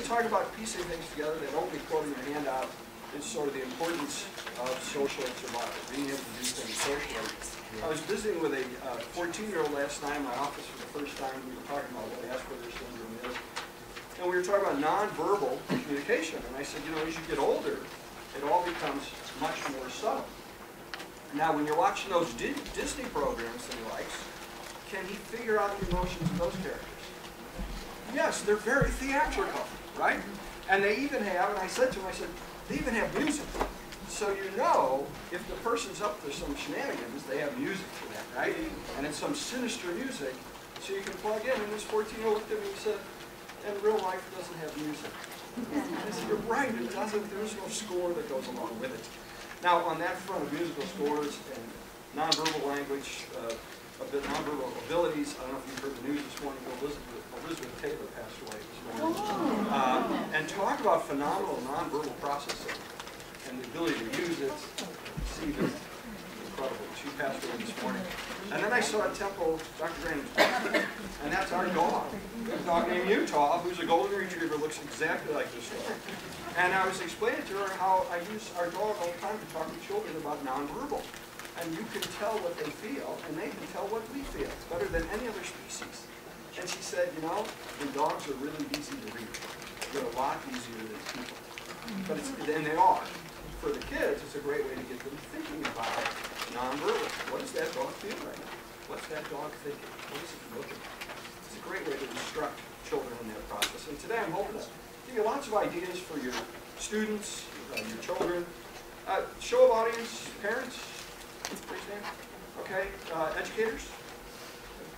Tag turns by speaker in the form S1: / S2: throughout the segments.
S1: to talk about piecing things together. That opening quote in your handout is sort of the importance of social survival, being able to do things socially. I was visiting with a 14-year-old last night in my office for the first time. We were talking about what Asperger's syndrome is. And we were talking about nonverbal communication. And I said, you know, as you get older, it all becomes much more subtle. Now, when you're watching those Disney programs that he likes, can he figure out the emotions of those characters? Yes, they're very theatrical, right? And they even have, and I said to him, I said, they even have music. So you know, if the person's up to some shenanigans, they have music for that, right? And it's some sinister music, so you can plug in. And this 14-year-old looked at me and said, and real life doesn't have music. I said, you're right, it doesn't. There's no score that goes along with it. Now, on that front of musical scores and nonverbal language, nonverbal abilities, I don't know if you've heard the news this morning, Elizabeth Taylor passed away this morning. And talk about phenomenal nonverbal processing and the ability to use it, see it, incredible. She passed away this morning. And then I saw at Temple Dr. Grandin's dog, and that's our dog. A dog named Utah, who's a golden retriever, looks exactly like this dog. And I was explaining to her how I use our dog all the time to talk to children about nonverbal. And you can tell what they feel, and they can tell what we feel, better than any other species. And she said, you know, the dogs are really easy to read. They're a lot easier than people. But and they are. For the kids, it's a great way to get them thinking about nonverbal. What does that dog feel right now? What's that dog thinking? What is it looking at? It's a great way to instruct children in that process. And today I'm hoping to give you lots of ideas for your students, your children. Show of audience, parents, raise your hand. Okay, educators.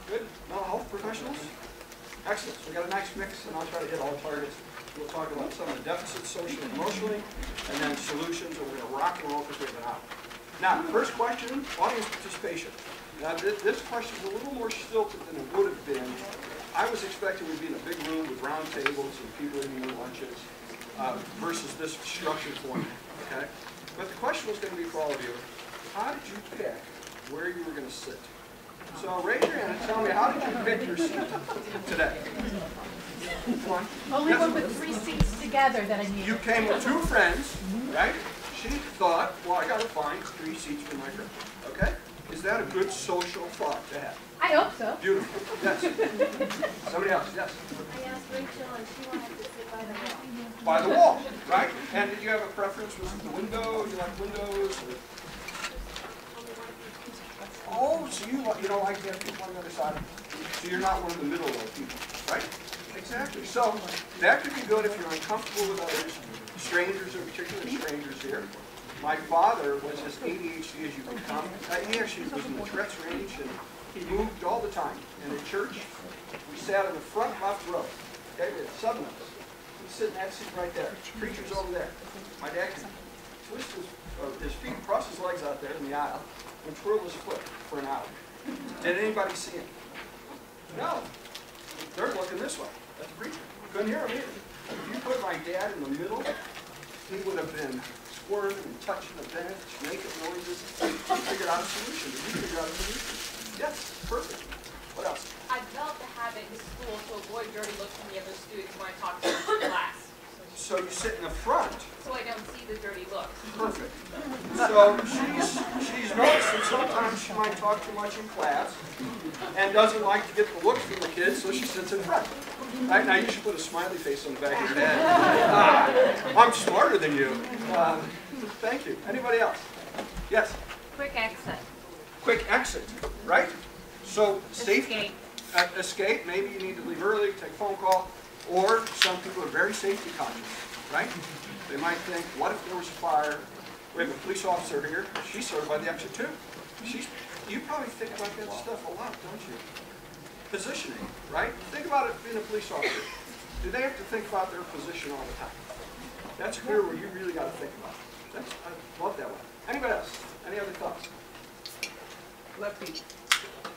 S1: Good. Mental health professionals? Excellent. So we've got a nice mix, and I'll try to hit all targets. We'll talk about some of the deficits socially and emotionally, and then solutions, and we're going to rock and roll because we have an hour. Now, first question, audience participation. Now, this question is a little more stilted than it would have been. I was expecting we'd be in a big room with round tables and people eating their lunches versus this structured format, okay? But the question was going to be for all of you, how did you pick where you were going to sit? So raise your hand and tell me, how did you pick your seat today? Come on.
S2: Only one with 3 seats together that I need.
S1: You came with 2 friends, right? She thought, well, I got to find 3 seats for my friend. Okay? Is that a good social thought to have?
S2: I hope so.
S1: Beautiful. Yes. Somebody else, yes.
S3: I asked Rachel and she wanted to sit by the wall.
S1: By the wall, right? And did you have a preference? Was it the window? You like windows? Or... Oh, so you don't like to have people on the other side? So you're not one of the middle row people, right? Exactly. So that could be good if you're uncomfortable with others, strangers, in particular strangers here. My father was as ADHD as you could come. He actually was in the Tourette's range, and he moved all the time. And at church, we sat in the front left row. Okay, we had 7 of us. He'd sit in that seat right there. Preacher's over there. My dad could twist his feet, cross his legs out there in the aisle, and twirl his foot for an hour. Did anybody see him? No. They're looking this way. That's the preacher. Couldn't hear him either. If you put my dad in the middle, he would have been squirming and touching the bench, making noises. He figured out a solution. Did you figure out a solution? Yes, perfect. What else?
S4: I developed a habit in school to avoid dirty looks from the other students when I talk to them in class.
S1: So you sit in the front.
S4: So I don't see the dirty looks.
S1: Perfect. So she's noticed that sometimes she might talk too much in class and doesn't like to get the looks from the kids, so she sits in front. Right? Now you should put a smiley face on the back of your head. I'm smarter than you. Thank you. Anybody else? Yes?
S2: Quick exit.
S1: Quick exit, right? So
S2: Escape.
S1: Escape. Maybe you need to leave early, take a phone call. Or some people are very safety conscious, right? They might think, what if there was a fire? We have a police officer here. She's sort of by the exit too. You probably think about that stuff a lot, don't you? Positioning, right? Think about it being a police officer. Do they have to think about their position all the time? That's clear where you really got to think about it. I love that one. Anybody else? Any other thoughts?
S5: Lefty.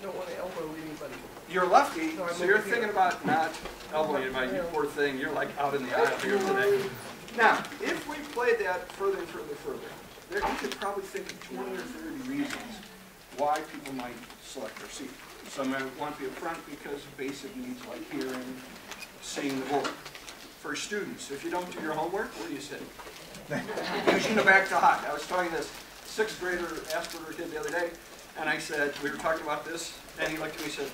S5: Don't want to elbow anybody.
S1: You're lefty, so you're thinking about not elbowing anybody, you poor thing. You're like out in the aisle here today. Now, if we played that further and further, you could probably think of 20 or 30 reasons why people might select their seat. Some might want to be up front because of basic needs like hearing, seeing the board. for students. If you don't do your homework, where do you sit? Usually in the back dock. I was talking to this 6th grader Asperger kid the other day, and I said, we were talking about this, and he looked at me and said,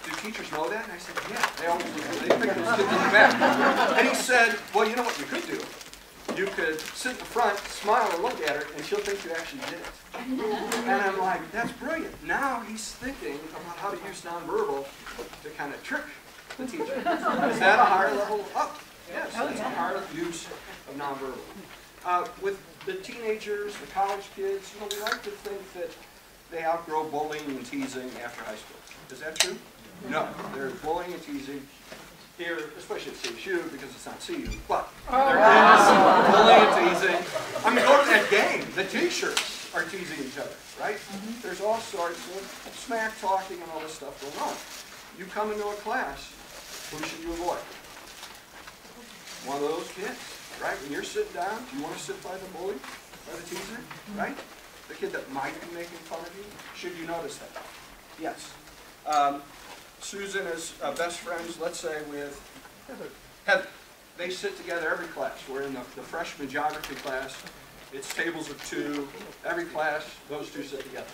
S1: do teachers know that? And I said, yeah, they always do. They pick those kids in the back. And he said, well, you know what you could do? You could sit in the front, smile, and look at her, and she'll think you actually did it. And I'm like, that's brilliant. Now he's thinking about how to use nonverbal to kind of trick the teacher. Is that a higher level up? Yes, that's a higher use of nonverbal. With the teenagers, the college kids, you know, we like to think that they outgrow bullying and teasing after high school. Is that true? No. There's bullying and teasing here, especially at CSU, because it's not CU, but there is bullying and teasing. I mean, go to that game. The t-shirts are teasing each other, right? There's all sorts of smack talking and all this stuff going on. You come into a class, who should you avoid? One of those kids, right? When you're sitting down, do you want to sit by the bully, by the teaser, right? The kid that might be making fun of you? Should you notice that? Yes. Susan is best friends, let's say, with Heather. They sit together every class. We're in the freshman geography class. It's tables of 2. Every class, those 2 sit together.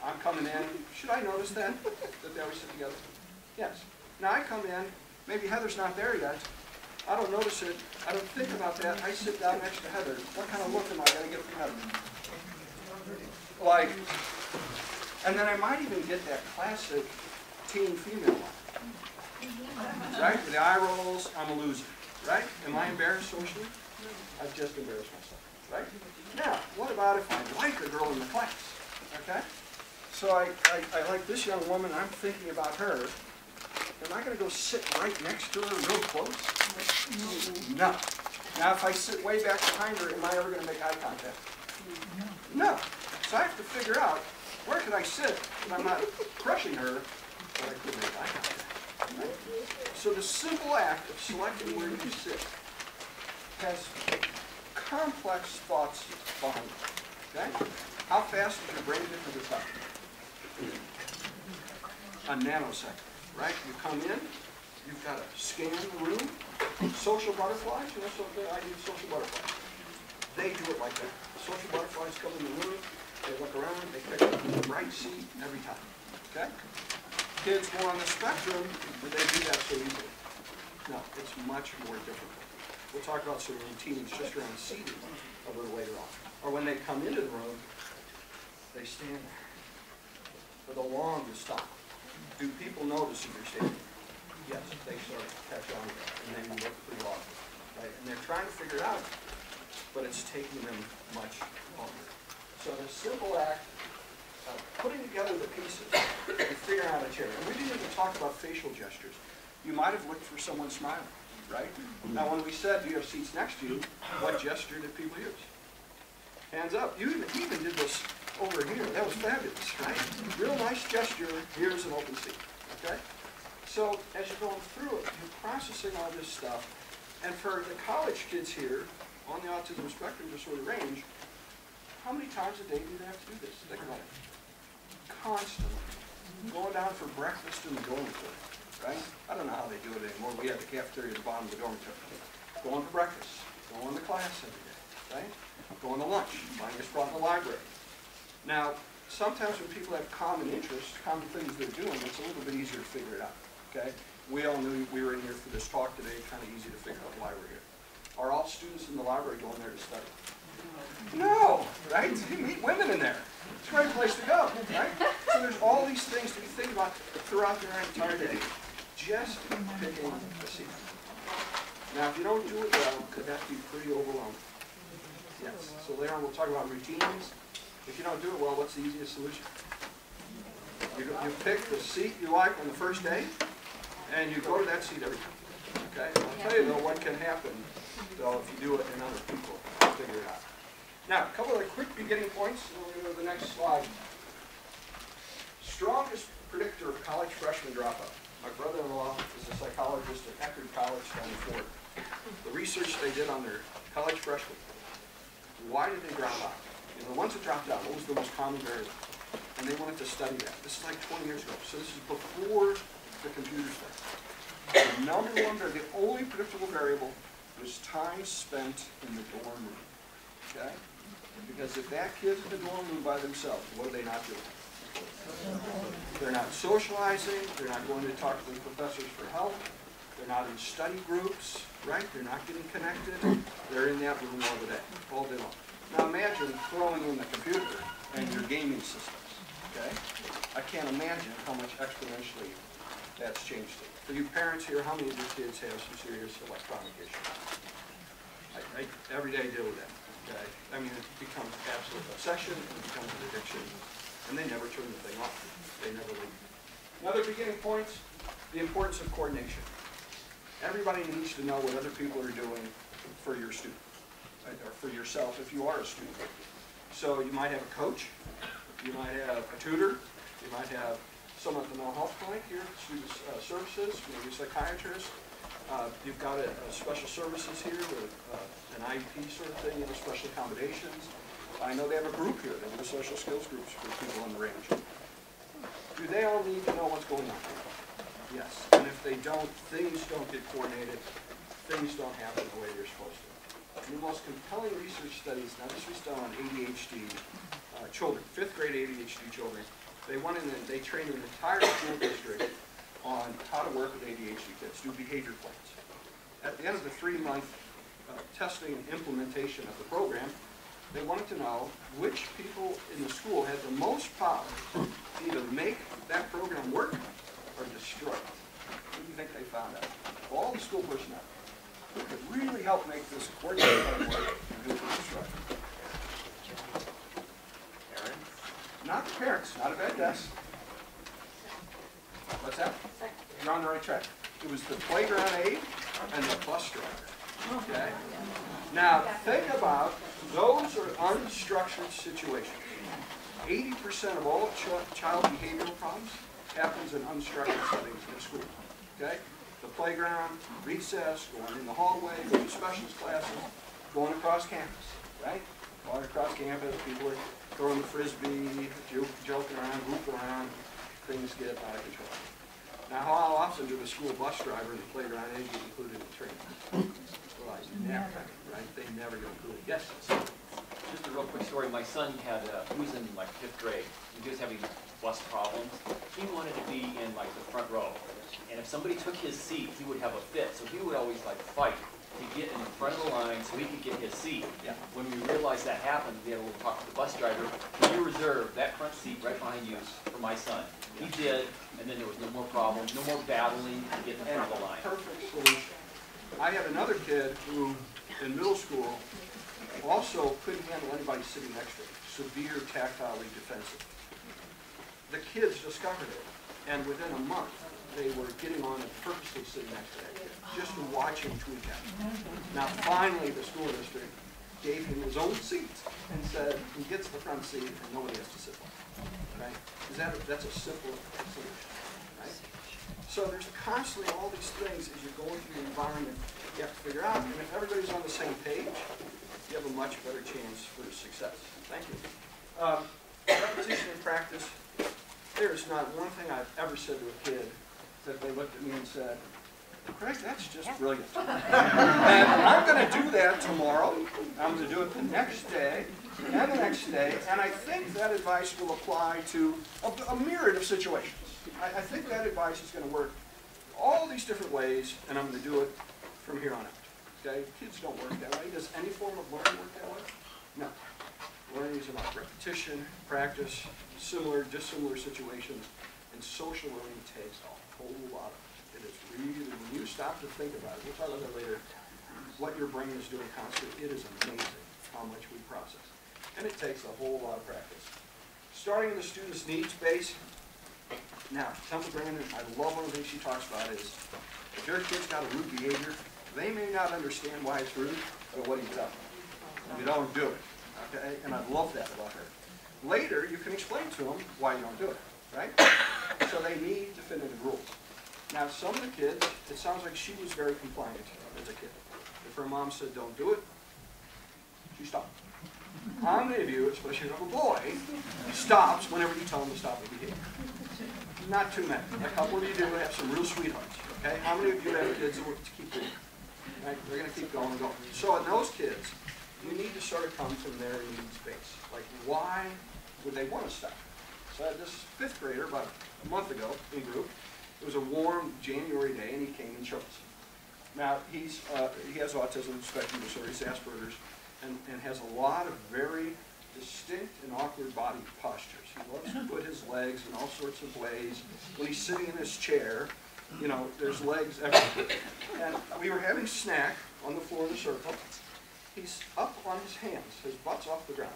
S1: I'm coming in. Should I notice that they always sit together? Yes. Now I come in. Maybe Heather's not there yet. I don't notice it. I don't think about that. I sit down next to Heather. What kind of look am I going to get from Heather? Like, and then I might even get that classic teen female one. Right? With the eye rolls, I'm a loser. Right? Am I embarrassed socially? I've just embarrassed myself. Right? Now, what about if I like a girl in the class? Okay? So I like this young woman, I'm thinking about her. Am I going to go sit right next to her real close? No. Now, if I sit way back behind her, am I ever going to make eye contact? No. So I have to figure out, where can I sit if I'm not crushing her, but I could make eye contact? Right? So the simple act of selecting where you sit has complex thoughts behind it. Okay? How fast does your brain get to the top? A nanosecond. Right? You come in, you've got to scan the room. Social butterflies, you know, so I do social butterflies. They do it like that. Social butterflies come in the room, they look around, they pick up the right seat every time. Okay? Kids more on the spectrum, but they do that so easily. No, it's much more difficult. We'll talk about some routines just around seating a little later on. Or when they come into the room, they stand there for the longest time. Do people notice if you're standing? Yes, they sort of catch on to that, and then you look pretty awkward, right? And they're trying to figure it out, but it's taking them much longer. So the simple act of putting together the pieces and figuring out a chair. And we didn't even talk about facial gestures. You might have looked for someone smiling, right? Now, when we said, do you have seats next to you, what gesture did people use? Hands up. You even did this over here. That was fabulous, right? Real nice gesture. Here's an open seat, okay? So as you're going through it, you're processing all this stuff. And for the college kids here on the autism spectrum disorder range, how many times a day do they have to do this? Think about it. Constantly. Going down for breakfast in the dormitory, right? I don't know how they do it anymore. We have the cafeteria at the bottom of the dormitory. Going for breakfast. Going to class every day, right? Going to lunch. Mine gets brought in the library. Now, sometimes when people have common interests, common things they're doing, it's a little bit easier to figure it out, okay? We all knew we were in here for this talk today, kind of easy to figure out why we're here. Are all students in the library going there to study? No, right? You meet women in there. It's a great place to go, right? So there's all these things to be thinking about throughout their entire day. Just picking a seat. Now, if you don't do it well, could that be pretty overwhelming? Yes. So later on we'll talk about routines. If you don't do it well, what's the easiest solution? You pick the seat you like on the first day, and you go to that seat every time. Okay? I'll tell you, though, what can happen, though, if you do it and other people figure it out. Now, a couple of quick beginning points, and we'll go to the next slide. Strongest predictor of college freshman dropout. My brother-in-law is a psychologist at Eckerd College down in Florida. The research they did on their college freshmen, why did they drop out? You know, the ones that dropped out, what was the most common variable? And they wanted to study that. This is like 20 years ago, so this is before the computer stuff. The number one, the only predictable variable was time spent in the dorm room, okay? Because if that kid's in the dorm room by themselves, what are they not doing? They're not socializing, they're not going to talk to the professors for help, they're not in study groups, right? They're not getting connected, they're in that room all day long. Now imagine throwing in the computer and your gaming systems, okay? I can't imagine how much exponentially that's changed it. For you parents here, how many of your kids have some serious electronic issues? I every day deal with that, okay? I mean, it becomes absolute obsession, it becomes an addiction, and they never turn the thing off. They never leave. Another beginning point, the importance of coordination. Everybody needs to know what other people are doing for your student, right? Or for yourself if you are a student. So you might have a coach, you might have a tutor, you might have someone at the mental health clinic here, student services, maybe a psychiatrist. You've got a special services here with an IEP sort of thing, special accommodations. I know they have a group here. They have social skills groups for people on the range. Do they all need to know what's going on? Yes. And if they don't, things don't get coordinated. Things don't happen the way they're supposed to. And the most compelling research studies, now this was done on ADHD children, 5th grade ADHD children. They went in and they trained an entire school district on how to work with ADHD kids, do behavior plans. At the end of the 3-month testing and implementation of the program, they wanted to know which people in the school had the most power to either make that program work or destroy it. What do you think they found out? All the school personnel who could really help make this coordinated plan work and who could destroy it. Not the parents, not a bad guess. What's that? You're on the right track. It was the playground aide and the bus driver. Okay? Now, think about those are unstructured situations. 80% of all child behavioral problems happens in unstructured settings in school. Okay? The playground, recess, going in the hallway, going to specialist classes, going across campus. Right? Going across campus, people are throwing the frisbee, joking around, whooping around, things get out of control. Now, how often do the school bus driver and the playground aide get included in training? Well, never, right? They never get included. Yes?
S6: Just a real quick story. My son had, he was in like 5th grade. He was having bus problems. He wanted to be in like the front row. And if somebody took his seat, he would have a fit. So he would always like fight to get in the front of the line so he could get his seat.
S1: Yeah.
S6: When we realized that happened, we had a little talk to the bus driver. Can you reserve that front seat right behind you for my son? He did, and then there was no more problems, no more battling to get in front of the line.
S1: Perfect solution. I have another kid who, in middle school, also couldn't handle anybody sitting next to him. Severe tactilely defensive. The kids discovered it, and within a month, they were getting on and purposely sitting next to that kid, just to watch him tweak out. Now, finally, the school district gave him his own seat and said he gets the front seat and nobody has to sit on it. Right? That's a simple solution. Right? So there's constantly all these things as you're going through the environment you have to figure out. And if everybody's on the same page, you have a much better chance for success. Thank you. Repetition and practice. There's not one thing I've ever said to a kid that they looked at me and said, Craig, that's just brilliant. And I'm going to do that tomorrow. I'm going to do it the next day and the next day. And I think that advice will apply to a myriad of situations. I think that advice is going to work all these different ways, and I'm going to do it from here on out. Okay? Kids don't work that way. Does any form of learning work that way? No. Learning is about repetition, practice, dissimilar situations, and social learning takes a whole lot of it. It is really, when you stop to think about it, we'll talk about that later, what your brain is doing constantly, it is amazing how much we process. And it takes a whole lot of practice. Starting in the student's needs base. Now, Temple Grandin, I love one of the things she talks about is, if your kid's got a rude behavior, they may not understand why it's rude, but what do you tell them? You don't do it. Okay? And I love that about her. Later, you can explain to them why you don't do it. Right? So they need to fit into the rules. Now, some of the kids, it sounds like she was very compliant as a kid. If her mom said, don't do it, she stopped. How many of you, especially if you have a boy, stops whenever you tell them to stop the behavior? Not too many. A couple of you do have some real sweethearts. Okay, how many of you have kids that want to keep reading? Right? They're going to keep going and going. So in those kids, you need to sort of come from their needs base. Like, why would they want to stop? So I had this 5th grader about a month ago in group. It was a warm January day, and he came and showed us. Now, he has autism spectrum disorder, he's Asperger's, and has a lot of very distinct and awkward body postures. He loves to put his legs in all sorts of ways. When he's sitting in his chair, you know, there's legs everywhere. And we were having snack on the floor of the circle. He's up on his hands, his butt's off the ground,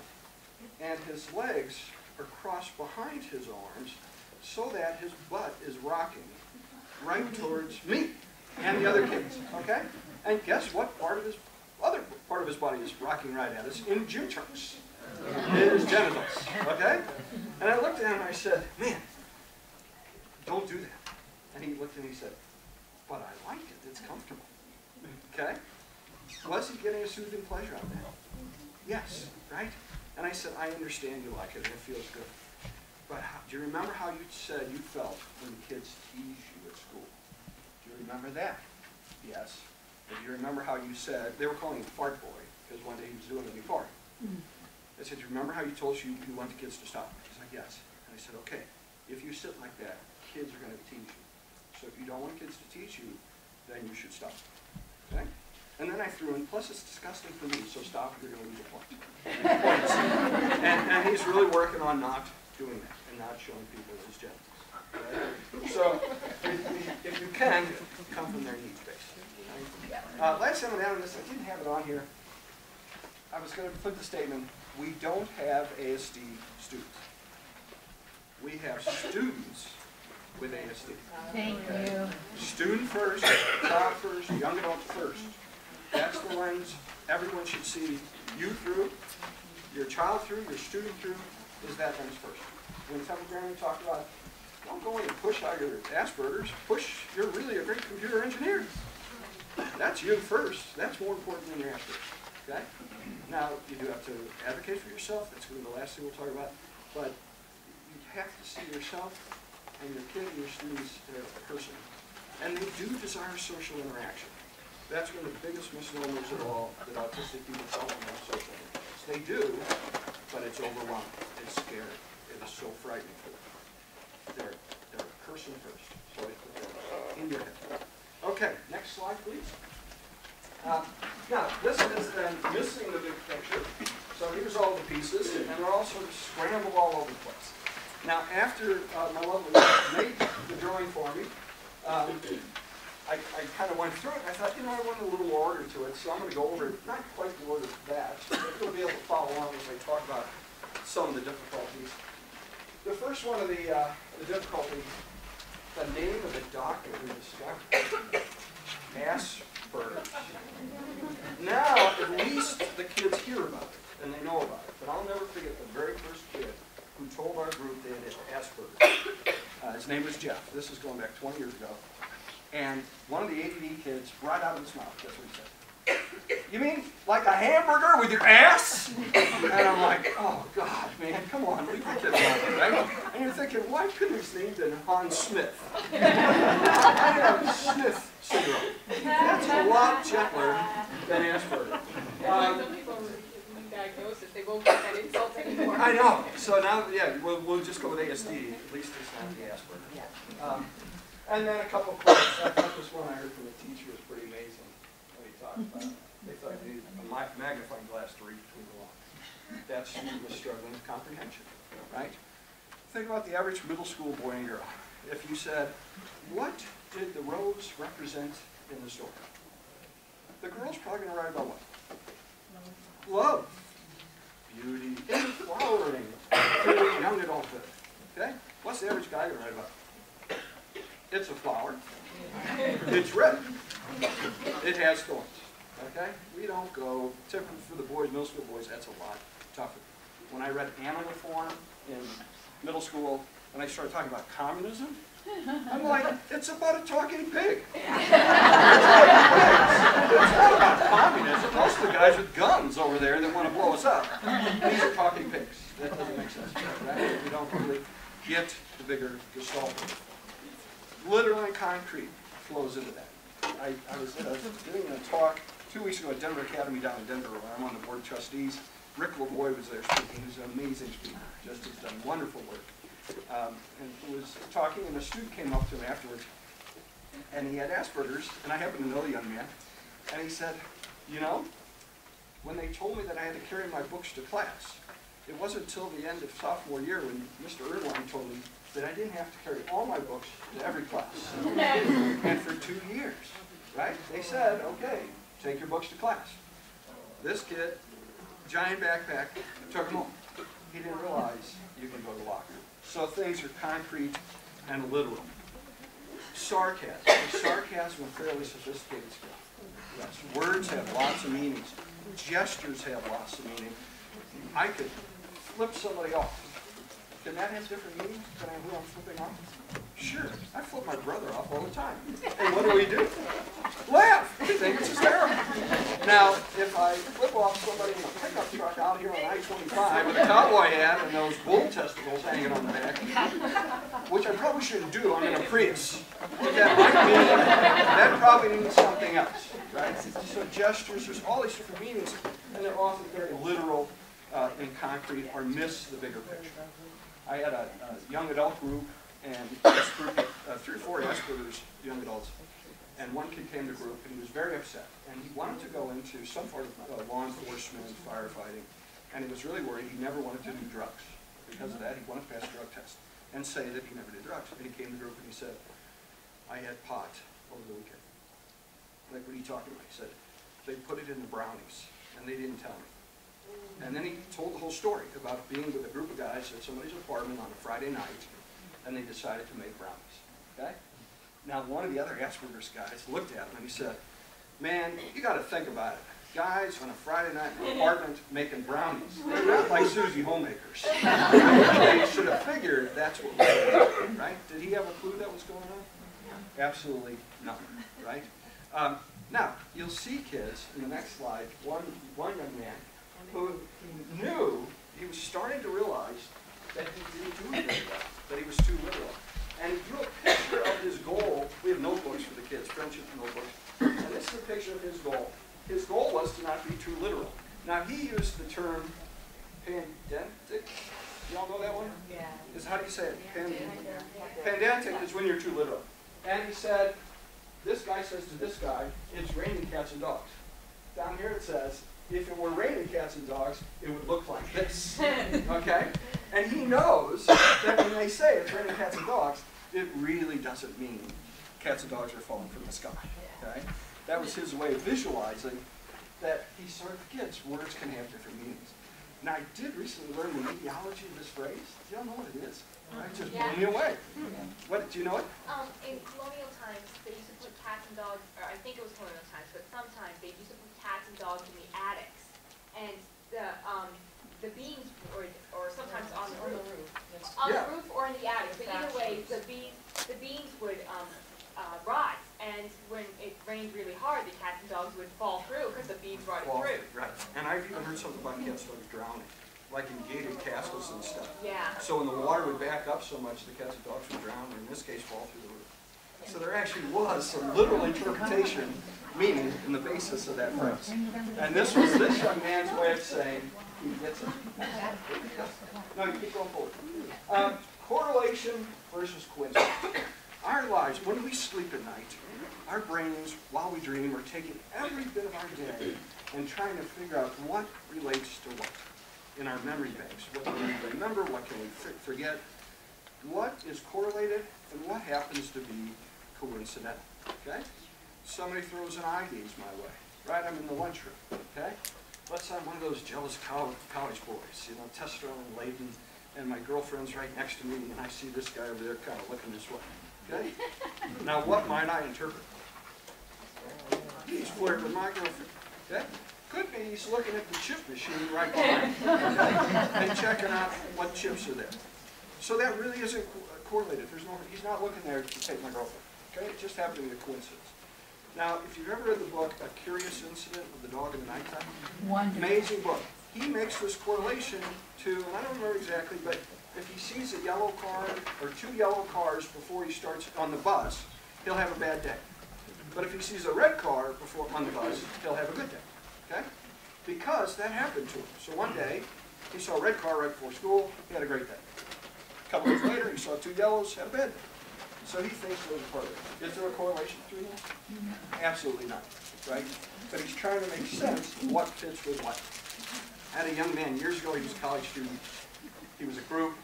S1: and his legs are crossed behind his arms so that his butt is rocking right towards me and the other kids, okay? And guess what other part of his body is rocking right at us in Jew terms? His genitals, okay? And I looked at him and I said, man, don't do that. And he looked and he said, but I like it, it's comfortable, okay? Was he getting a soothing pleasure out of that? Yes, right? And I said, I understand you like it and it feels good. But do you remember how you said you felt when kids tease you at school? Do you remember that? Yes. But do you remember how you said, they were calling him Fart Boy, because one day he was doing it before. I said, do you remember how you told us you want the kids to stop? He's like, yes. And I said, okay, if you sit like that, kids are going to tease you. So if you don't want kids to tease you, then you should stop. Okay? And then I threw in, plus it's disgusting for me, so stop if you're going to lose a point. And he's really working on not doing that and not showing people his genitals. Right? So if you can, come from their needs base. Right? Last time I added this, I didn't have it on here. I was going to put the statement, we don't have ASD students. We have students with ASD.
S2: Thank you.
S1: Student first, child first, young adult first. That's the lens everyone should see you through, your child through, your student through, is that lens first. When Temple Grandin talked about, don't go in and push out your Asperger's, you're really a great computer engineer. That's you first. That's more important than your Asperger's. Okay? Now, you do have to advocate for yourself. That's going to be the last thing we'll talk about. But you have to see yourself and your kid and your students as a person. And they do desire social interaction. That's one of the biggest misnomers of all, that autistic people don't have social interactions. They do, but it's overwhelming. It's scary. It is so frightening for them. They're a person first. So they put that in your head. Okay, next slide, please. Now, this is then missing the big picture. So here's all the pieces, and they're all sort of scrambled all over the place. Now, after my lovely wife made the drawing for me, I kind of went through it, and I thought, you know, I want a little order to it, so I'm going to go over it, not quite the order of that, but you'll be able to follow along as I talk about some of the difficulties. The first one of the difficulty, the name of the doctor who discovered it, Asperger's. Now, at least the kids hear about it, and they know about it, but I'll never forget the very first kid who told our group they had Asperger's. His name was Jeff. This is going back 20 years ago. And one of the ADD kids, right out of his mouth, that's what he said. You mean like a hamburger with your ass? And I'm like, oh, God, man, come on, leave the kid alone, right? And you're thinking, why couldn't his name been Hans Smith? I have Smith syndrome. That's a lot gentler than Asperger's.
S4: Some people diagnose it, they won't get that insult anymore.
S1: I know. So now, yeah, we'll just go with ASD. At least it's not the Asperger's. And then a couple of quotes. I thought this one I heard from the teacher was pretty amazing when he talked about it. They thought you needed a magnifying glass to read between the lines. That student was struggling with comprehension, right? Think about the average middle school boy and girl. If you said, what did the rose represent in the story? The girl's probably going to write about what? Love, beauty, flowering, young adulthood. Okay? What's the average guy going to write about? It's a flower. It's red. It has thorns. Okay? We don't go, typically for the boys, middle school boys, that's a lot tougher. When I read Animal Farm in middle school, and I started talking about communism, I'm like, it's about a talking pig. It's not about communism. Most of the guys with guns over there that want to blow us up. These are talking pigs. That doesn't make sense. Right? We don't really get the bigger gestalt. Literal and concrete. flows into that. I was doing a talk 2 weeks ago at Denver Academy down in Denver, where I'm on the board of trustees. Rick LaVoy was there speaking. He was an amazing speaker, just has done wonderful work. And he was talking, and a student came up to him afterwards, and he had Asperger's, and I happen to know the young man, and he said, you know, when they told me that I had to carry my books to class, it wasn't until the end of sophomore year when Mr. Irwine told me that I didn't have to carry all my books to every class. And for 2 years, right? They said, okay, take your books to class. This kid, giant backpack, took them home. He didn't realize you can go to the locker. So things are concrete and literal. Sarcasm. Is sarcasm a fairly sophisticated skill? Yes. Words have lots of meanings. Gestures have lots of meaning. I could flip somebody off. Can that have different meanings depending on who I'm flipping off? Sure. I flip my brother off all the time. And what do? Laugh. We think it's hysterical. Now, if I flip off somebody in a pickup truck out here on I-25 with a cowboy hat and those bull testicles hanging on the back, which I probably shouldn't do, I'm in a Prius. That probably means something else, right? So gestures, there's all these different meanings, and they're often very literal and concrete, or miss the bigger picture. I had a young adult group, and this group had 3 or 4 Asperger's young adults, and one kid came to the group, and he was very upset, and he wanted to go into some sort of law enforcement, firefighting, and he was really worried. He never wanted to do drugs. Because of that, he wanted to pass a drug test and say that he never did drugs. And he came to the group and he said, I had pot over the weekend. Like, what are you talking about? He said, they put it in the brownies, and they didn't tell me. And then he told the whole story about being with a group of guys at somebody's apartment on a Friday night, and they decided to make brownies. Okay? Now, one of the other Asperger's guys looked at him and he said, man, you got to think about it. Guys on a Friday night in an apartment making brownies, they're not like Susie homemakers. They should have figured that's what was going on, right? Did he have a clue that was going on? Absolutely nothing, right? Now, you'll see kids in the next slide, one young man who knew, he was starting to realize that he didn't do it very well, that he was too literal. And he drew a picture of his goal. We have notebooks for the kids, friendship notebooks. And this is a picture of his goal. His goal was to not be too literal. Now, he used the term pandentic. Y'all know that one? Yeah. How do you say it? Pandentic is when you're too literal. And he said, this guy says to this guy, it's raining cats and dogs. Down here it says, if it were raining cats and dogs, it would look like this. Okay? And he knows that when they say it's raining cats and dogs, it really doesn't mean cats and dogs are falling from the sky. Okay? That was his way of visualizing that he sort of gets words can have different meanings. Now, I did recently learn the etiology of this phrase. Do y'all know what it is? Right? Just blew me away. What, do you know it?
S4: In colonial times, they used to put cats and dogs, or I think it was colonial times, but sometimes they used to put cats and dogs in the attics. And the beans, or sometimes on the roof. On the roof or in the attic. But either way, the beans would rise. And when it rained really hard, the cats and dogs would fall through because the beans rotted through.
S1: Right. And I've even heard something about cats and dogs drowning, like in gated castles and stuff.
S4: Yeah.
S1: So when the water would back up so much, the cats and dogs would drown, or in this case, fall through the roof. So there actually was some literal interpretation, meaning in the basis of that phrase. And this was this young man's way of saying he gets it. No, you keep going forward. Correlation versus coincidence. Our lives, when we sleep at night, our brains, while we dream, are taking every bit of our day and trying to figure out what relates to what in our memory banks. What can we remember? What can we forget? What is correlated and what happens to be coincidental? Okay? Somebody throws an eye gaze my way, right? I'm in the lunchroom, okay? Let's say I'm one of those jealous college boys, you know, testosterone laden, and my girlfriend's right next to me, and I see this guy over there kind of looking this way, okay? Now, what might I interpret? He's flirting with my girlfriend, okay? Could be he's looking at the chip machine right behind, okay? And checking out what chips are there. So that really isn't correlated. He's not looking there to take my girlfriend, okay? It just happened to be a coincidence. Now, if you've ever read the book, A Curious Incident of the Dog in the Nighttime, amazing book. He makes this correlation to, and I don't remember exactly, but if he sees a yellow car or 2 yellow cars before he starts on the bus, he'll have a bad day. But if he sees a red car before on the bus, he'll have a good day, okay? Because that happened to him. So one day, he saw a red car right before school, he had a great day. A couple days later, he saw 2 yellows, had a bad day. So he thinks there's a correlation. Is there a correlation between them? Absolutely not, right? But he's trying to make sense of what fits with what. I had a young man years ago, he was a college student. He was a group.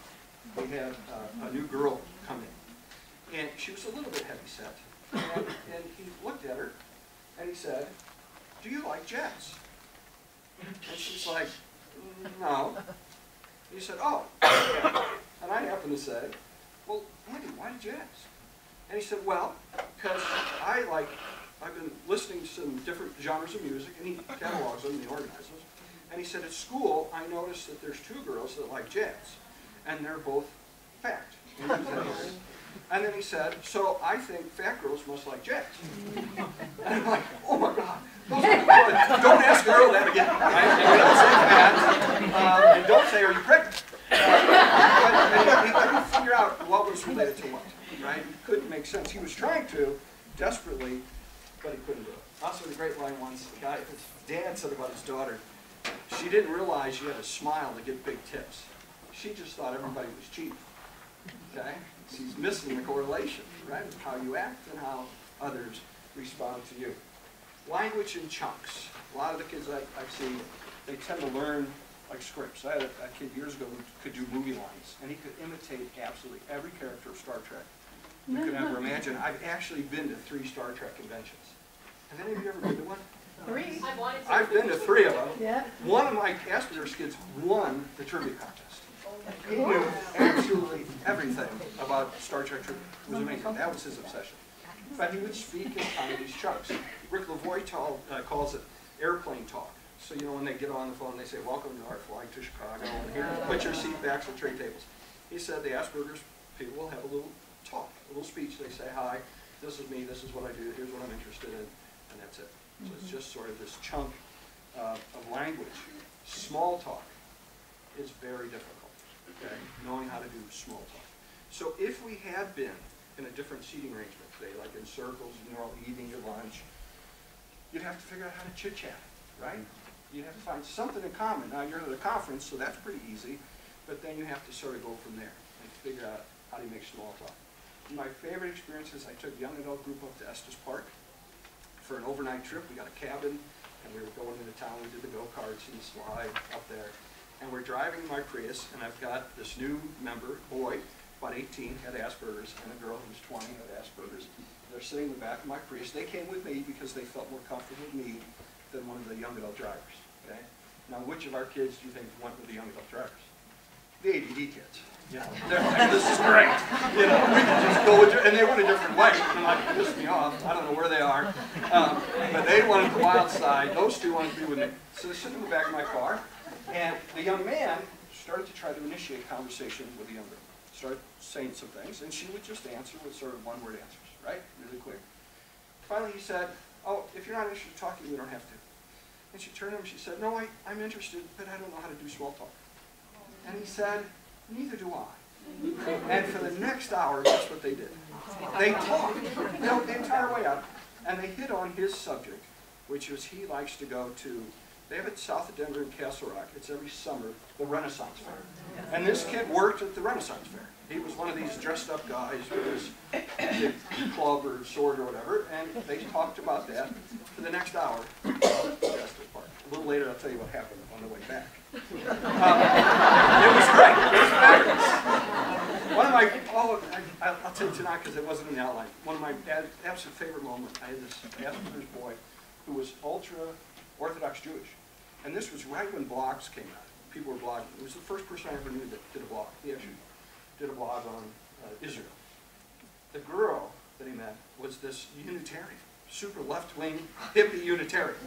S1: We had a new girl come in. And she was a little bit heavy set. And he looked at her and he said, "Do you like jazz?" And she's like, "No." He said, "Oh, yeah." And I happened to say, "Well, Andy, why jazz?" And he said, "Well, because I've been listening to some different genres of music," and he catalogs them and he organizes them. And he said, "At school, I noticed that there's 2 girls that like jazz, and they're both fat." And then he said, "So I think fat girls must like jazz." And I'm like, "Oh my God, those are good. Don't ask a girl that again. Right? And don't say fat, and don't say, 'Are you pregnant?'" But he couldn't figure out what was related to what, right? He couldn't make sense. He was trying to, desperately, but he couldn't do it. Also, the great line once, the guy, his dad said about his daughter, she didn't realize she had a smile to give big tips. She just thought everybody was cheap, okay? She's missing the correlation, right, of how you act and how others respond to you. Language in chunks. A lot of the kids I've seen, they tend to learn like scripts. I had a kid years ago who could do movie lines, and he could imitate absolutely every character of Star Trek you could ever imagine. I've actually been to 3 Star Trek conventions. Have any of you ever been to one?
S2: 3.
S4: I wanted to.
S1: I've been to 3 of them.
S2: Yeah.
S1: One of my Asperger's kids won the trivia contest. He knew absolutely everything about Star Trek trivia. It was amazing. That was his obsession. But he would speak in kind of these chunks. Rick LaVoy calls it airplane talk. So, you know, when they get on the phone, they say, "Welcome to our flight to Chicago, and here, put your seat backs at tray tables." He said the Asperger's people will have a little talk, a little speech. They say, "Hi, this is me, this is what I do, here's what I'm interested in," and that's it. So it's just sort of this chunk of language. Small talk is very difficult, okay? Knowing how to do small talk. So if we had been in a different seating arrangement today, like in circles, and you're all eating your lunch, you'd have to figure out how to chit-chat, right? You'd have to find something in common. Now you're at a conference, so that's pretty easy, but then you have to sort of go from there and figure out how do you make small talk. My favorite experience is I took a young adult group up to Estes Park for an overnight trip. We got a cabin, and we were going into town. We did the go-karts and the slide up there. And we're driving my Prius, and I've got this new member, boy, about 18, had Asperger's, and a girl who's 20 had Asperger's. They're sitting in the back of my Prius. They came with me because they felt more comfortable with me than one of the young adult drivers, okay? Now, which of our kids do you think went with the young adult drivers? The ADD kids. You know, they're like, "This is great. You know, we can just go with it," and they went a different way. And I'm like, "Piss me off. I don't know where they are." But they wanted the wild side. Those 2 wanted to be with me. So they're sitting in the back of my car, and the young man started to try to initiate conversation with the young girl. Started saying some things, and she would just answer with sort of one-word answers, right? Really quick. Finally, he said, "Oh, if you're not interested in talking, we don't have to." And she turned to him and she said, "No, I'm interested, but I don't know how to do small talk." And he said, "Neither do I." And for the next hour, that's what they did. They talked, you know, the entire way out, and they hit on his subject, which is he likes to go to, they have it south of Denver in Castle Rock, it's every summer, the Renaissance Fair. And this kid worked at the Renaissance Fair. He was one of these dressed up guys with his big club or sword or whatever, and they talked about that for the next hour of Justice Park. A little later, I'll tell you what happened on the way back. It was great. It was fabulous. One of my, I'll tell you tonight because it wasn't in the outline. One of my absolute favorite moments, I had this Asperger's boy who was ultra-Orthodox Jewish. And this was right when blogs came out. People were blogging. It was the first person I ever knew that did a blog. He actually did a blog on Israel. The girl that he met was this Unitarian, super left-wing, hippie Unitarian.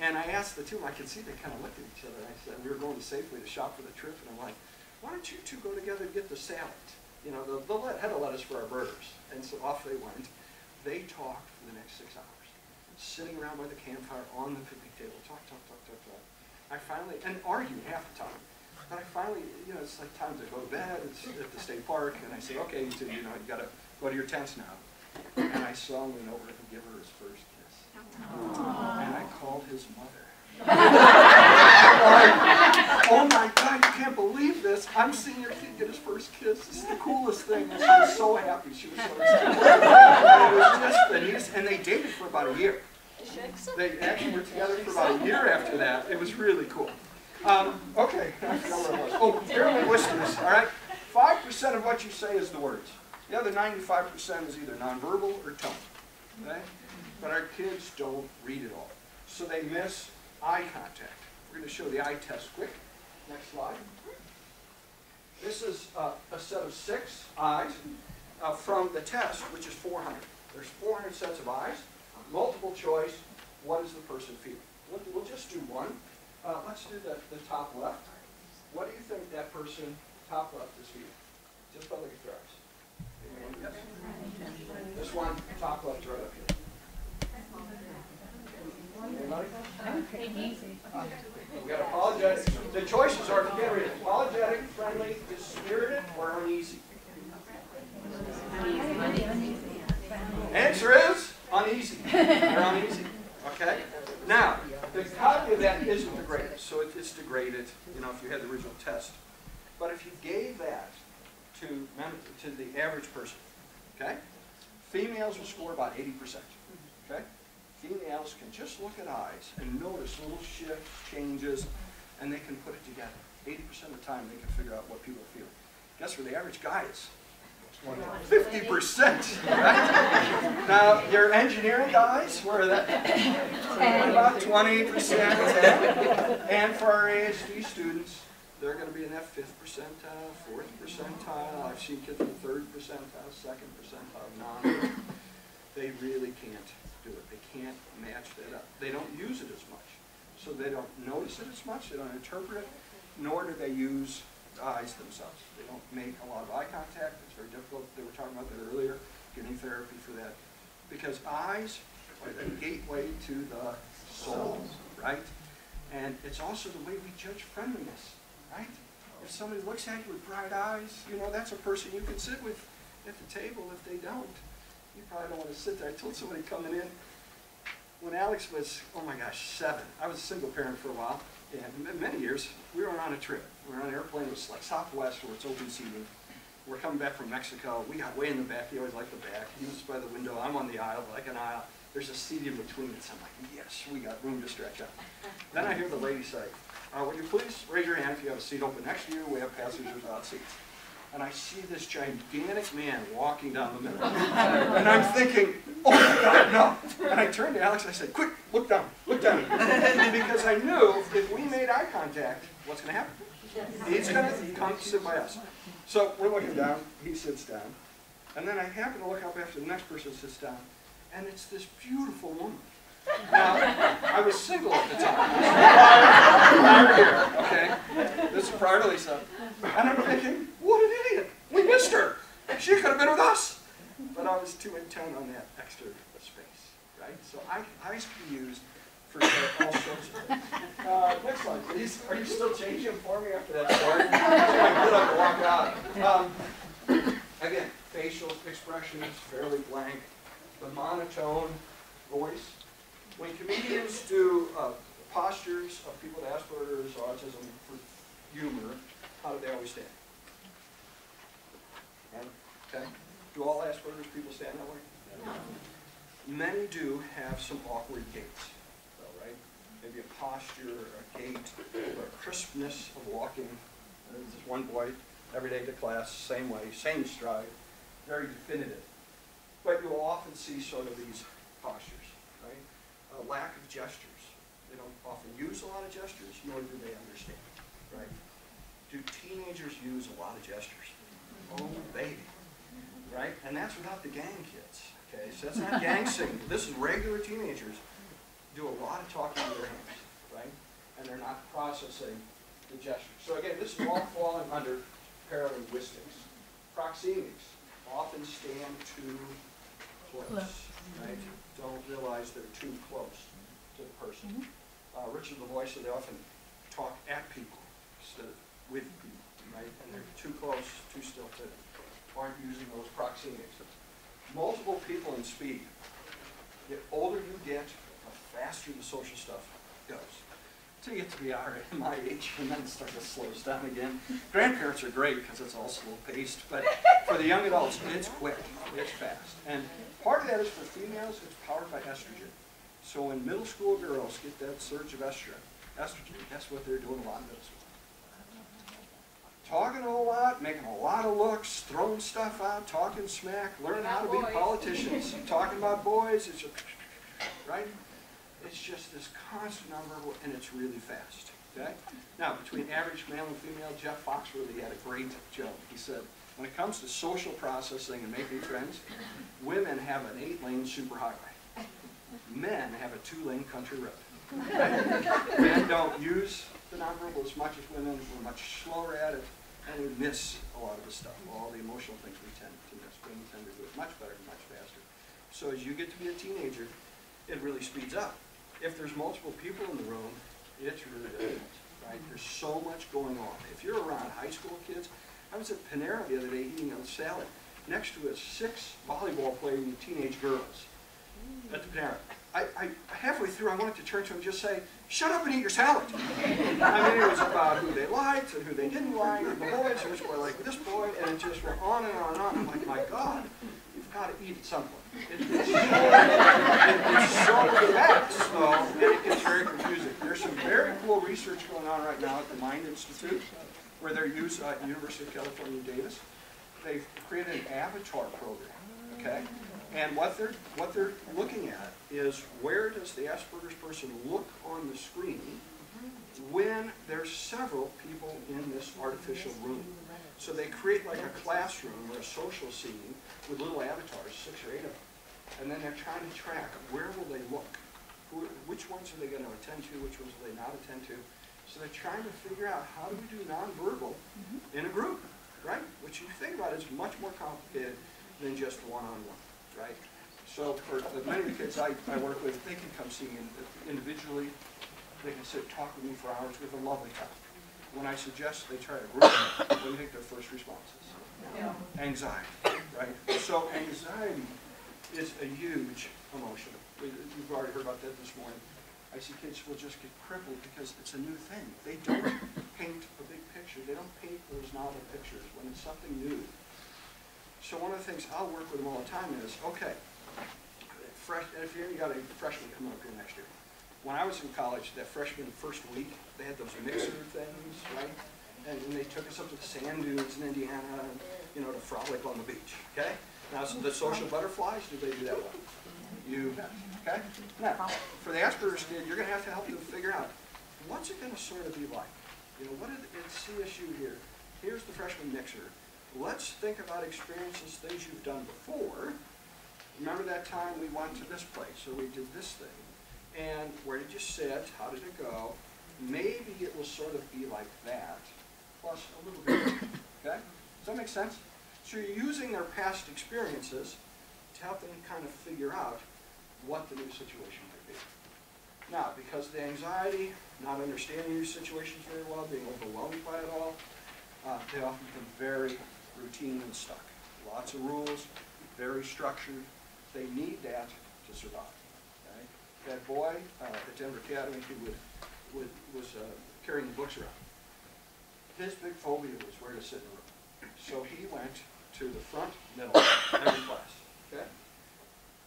S1: And I asked the 2 of them, I could see they kind of looked at each other. I said, we were going to Safeway to shop for the trip, and I'm like, "Why don't you 2 go together and get the salad? You know, they'll head of lettuce for our burgers." And so off they went. They talked for the next 6 hours, sitting around by the campfire on the picnic table, talk. I finally, and arguing half the time. But I finally, you know, it's like time to go to bed. It's at the state park, and I said, "Okay, you 2, you know, you got to go to your tents now." and I saw him lean over to give her his first kiss. And I called his mother. Like, oh my God, you can't believe this. I'm seeing your kid get his first kiss. This is the coolest thing. And she was so happy. She was so excited. And it was just, and they dated for about a year. They actually were together for about a year after that. It was really cool. Okay, I forgot where I was. Oh, linguistics, all right? 5% of what you say is the words. The other 95% is either nonverbal or tone, okay? But our kids don't read it all. So they miss eye contact. We're going to show the eye test quick. Next slide. This is a set of 6 eyes from the test, which is 400. There's 400 sets of eyes. Multiple choice, what does the person feel? We'll just do one. Let's do the top left. What do you think that person, top left, is feeling? Just by looking at their eyes. Yes. This one, top left, right up here. Anybody? We got apologetic. The choices are, if you can't read it, apologetic, friendly, spirited, or uneasy. Answer is uneasy. They're uneasy. Okay? Now, the copy of that isn't the greatest, so it's degraded, you know, if you had the original test. But if you gave that to the average person, okay, females will score about 80%. Okay? Females can just look at eyes and notice little shifts, changes, and they can put it together. 80% of the time they can figure out what people are feeling. Guess where the average guy is? 50%, right? Now, your engineering guys, where are that? About 20%. And for our ASD students, they're going to be in that 5th percentile, 4th percentile. I've seen kids in the 3rd percentile, 2nd percentile, they really can't do it. They can't match that up. They don't use it as much. So they don't notice it as much, they don't interpret it, nor do they use eyes themselves. They don't make a lot of eye contact. It's very difficult. They were talking about that earlier, getting therapy for that. Because eyes are the gateway to the soul, right? And it's also the way we judge friendliness, right? If somebody looks at you with bright eyes, you know, that's a person you can sit with at the table. If they don't, you probably don't want to sit there. I told somebody coming in, when Alex was, oh my gosh, 7, I was a single parent for a while, and many years, we were on a trip. We were on an airplane, it was like Southwest, where it's open seating. We're coming back from Mexico. We got way in the back. He always liked the back. He was by the window. I'm on the aisle, like an aisle. There's a seat in between us. I'm like, yes, we got room to stretch out. Then I hear the lady say, would you please raise your hand if you have a seat open next to you? We have passengers without seats. And I see this gigantic man walking down the middle. And I'm thinking, oh my God, no. And I turned to Alex and I said, quick, look down, look down. Because I knew if we made eye contact, what's going to happen? He's going to come sit by us. So we're looking down, he sits down. And then I happen to look up after the next person sits down, and it's this beautiful woman. Now, I was single at the time. Prior here, okay? This is prior to Lisa. And I'm thinking, what an idiot. We missed her. She could have been with us. But I was too intent on that extra space, right? So eyes can be used for all sorts of things. Next slide, please. Are you still changing for me after that story? So I walk out. Again, facial expression is fairly blank. The monotone voice. When comedians do postures of people with Asperger's, autism, for humor, how do they always stand? Okay. Do all Asperger's people stand that way? No. Many do have some awkward gaits, though, right? Maybe a posture, or a gait, or a crispness of walking. There's this one boy, every day to class, same way, same stride, very definitive. But you'll often see sort of these postures, right? A lack of gestures. They don't often use a lot of gestures, nor do they understand, right? Do teenagers use a lot of gestures? Oh, baby, right? And that's without the gang kids, okay? So that's not gang singing. This is regular teenagers do a lot of talking with their hands, right? And they're not processing the gestures. So again, this is all falling under paralinguistics. Proxemics often stand too close, right? Don't realize they're too close to the person. Richard LaVoy said they often talk at people instead of with people, right? And they're too close, too still to, aren't using those proxemics. multiple people and speed. The older you get, the faster the social stuff goes. Till you get to be my age, and then it starts to slow down again. Grandparents are great because it's all slow-paced, but for the young adults, it's quick, it's fast. And part of that is for females, it's powered by estrogen. So when middle school girls get that surge of estrogen, that's what they're doing a lot in middle school. Talking a whole lot, making a lot of looks, throwing stuff out, talking smack, learning how to be politicians, talking about boys, it's just, right? It's just this constant nonverbal, and it's really fast, okay? Now, between average male and female, Jeff Foxworthy had a great joke. He said, when it comes to social processing and making friends, women have an 8-lane superhighway. Men have a 2-lane country road. Men don't use the nonverbal as much as women. We're much slower at it, and we miss a lot of the stuff. All the emotional things we tend to miss. Women tend to do it much better and much faster. So as you get to be a teenager, it really speeds up. If there's multiple people in the room, it's really difficult, right? There's so much going on. If you're around high school kids, I was at Panera the other day eating a salad next to 6 volleyball playing teenage girls at the Panera. Halfway through, I wanted to turn to him and just say, shut up and eat your salad. I mean, it was about who they liked and who they didn't like, and the boys, which boy liked this boy, and it just went on and on and on. I'm like, my God, you've got to eat at some point. It's so fast, though, and it gets very confusing. There's some very cool research going on right now at the Mind Institute, where they're used at University of California, Davis. They've created an avatar program, okay? And what they're looking at is where does the Asperger's person look on the screen when there's several people in this artificial room. So they create like a classroom or a social scene with little avatars, 6 or 8 of them. And then they're trying to track where will they look? Which ones are they going to attend to? Which ones will they not attend to? So they're trying to figure out how do we do nonverbal in a group, right? Which you think about is much more complicated than just one-on-one, right? So for many of the kids I work with, they can come see me individually. They can sit talk with me for hours. We have a lovely time. When I suggest they try a group, what do you think their first response is? Yeah. Anxiety, right? So anxiety is a huge emotion. You've already heard about that this morning. I see kids will just get crippled because it's a new thing. They don't paint a big picture. They don't paint those novel pictures when it's something new. So one of the things I'll work with them all the time is, okay, if you got a freshman coming up here next year. When I was in college, that freshman first week, they had those mixer things, right? And they took us up to the sand dunes in Indiana, you know, to frolic on the beach, okay? Now, so the social butterflies, did they do that well? You bet, okay? Now, for the Asperger's kid, you're going to have to help them figure out, what's it going to sort of be like? You know, what is CSU here? Here's the freshman mixer. Let's think about experiences, things you've done before. Remember that time we went to this place, or we did this thing. And where did you sit? How did it go? Maybe it will sort of be like that, plus a little bit, okay? Does that make sense? So you're using their past experiences to help them kind of figure out what the new situation might be. Now, because of the anxiety, not understanding your situations very well, being overwhelmed by it all, they often become very routine and stuck. Lots of rules, very structured. They need that to survive. Okay? That boy at Denver Academy who was carrying the books around, his big phobia was where to sit in the room. So he went to the front, middle, every class. Okay?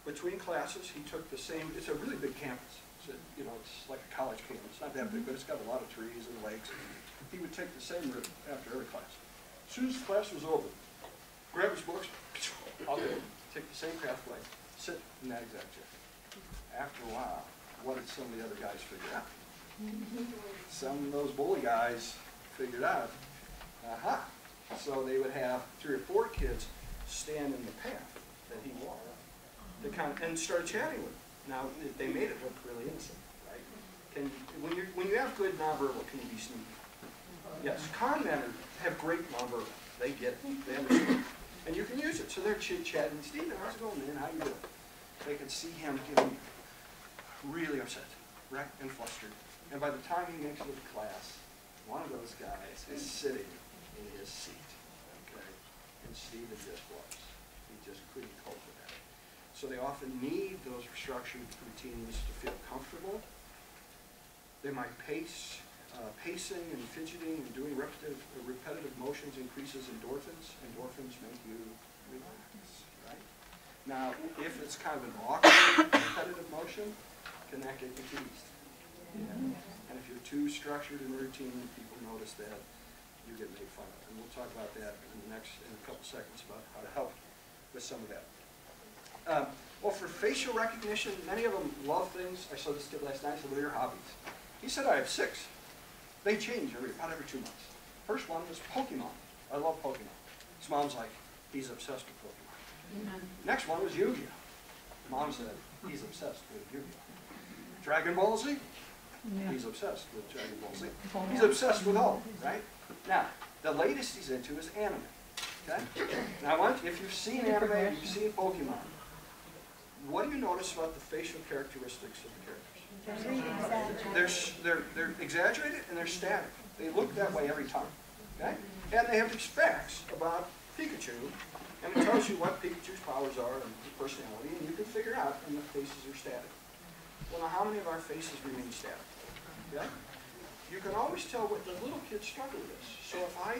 S1: Between classes, he took the same, it's a really big campus. It's like a college campus. It's not that big, but it's got a lot of trees and lakes. He would take the same route after every class. As soon as the class was over, grab his books, I'll do it. Take the same pathway, sit in that exact chair. After a while, what did some of the other guys figure out? Some of those bully guys figured out, aha. So they would have 3 or 4 kids stand in the path that he walked. They and started chatting with him. Now, they made it look really innocent, right? When you have good nonverbal, can you be sneaky? Yes, con men have great nonverbal. They get it. They understand. And you can use it. So they're chit-chatting. Steven, how's it going, man? How you doing? They can see him getting really upset, right, and flustered. And by the time he makes it to class, one of those guys is sitting in his seat, okay? And Steven just was. He just couldn't cope with that. So they often need those structured routines to feel comfortable. They might pace. Pacing and fidgeting and doing repetitive motions increases endorphins. Endorphins make you relax, right? Now, if it's kind of an awkward repetitive motion, can that get confused? Yeah. And if you're too structured and routine, people notice that, you get made fun of. And we'll talk about that in a couple seconds about how to help with some of that. Well, for facial recognition, many of them love things. I saw this kid last night. I said, what are your hobbies? He said, I have 6. They change about every 2 months. First one was Pokemon. I love Pokemon. His mom's like, he's obsessed with Pokemon. Next one was Yu-Gi-Oh. Mom said, he's obsessed with Yu-Gi-Oh. Dragon Ball Z? He's obsessed with Dragon Ball Z. He's obsessed with all, right? Now, the latest he's into is anime. Okay? Now, if you've seen anime, if you've seen Pokemon, what do you notice about the facial characteristics of the characters? They're exaggerated and they're static. They look that way every time. Okay? And they have these facts about Pikachu, and it tells you what Pikachu's powers are and his personality, and you can figure out when the faces are static. Well, now how many of our faces remain static? Okay? You can always tell what the little kids struggle with this. So if I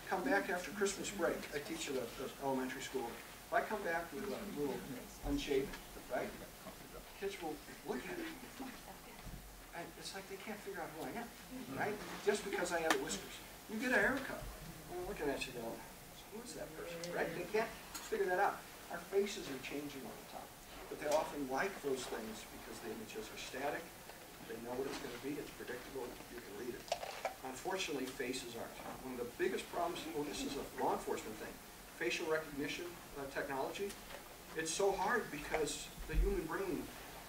S1: come back after Christmas break, I teach at an elementary school, if I come back with a little unshaven, right? Kids will look at it. And it's like they can't figure out who I am, right? Just because I have whiskers. You get a haircut. I'm looking at you going, who's that person, right? They can't figure that out. Our faces are changing all the time. But they often like those things because the images are static. They know what it's going to be. It's predictable. You can read it. Unfortunately, faces aren't. One of the biggest problems, well, this is a law enforcement thing, facial recognition technology. It's so hard because the human brain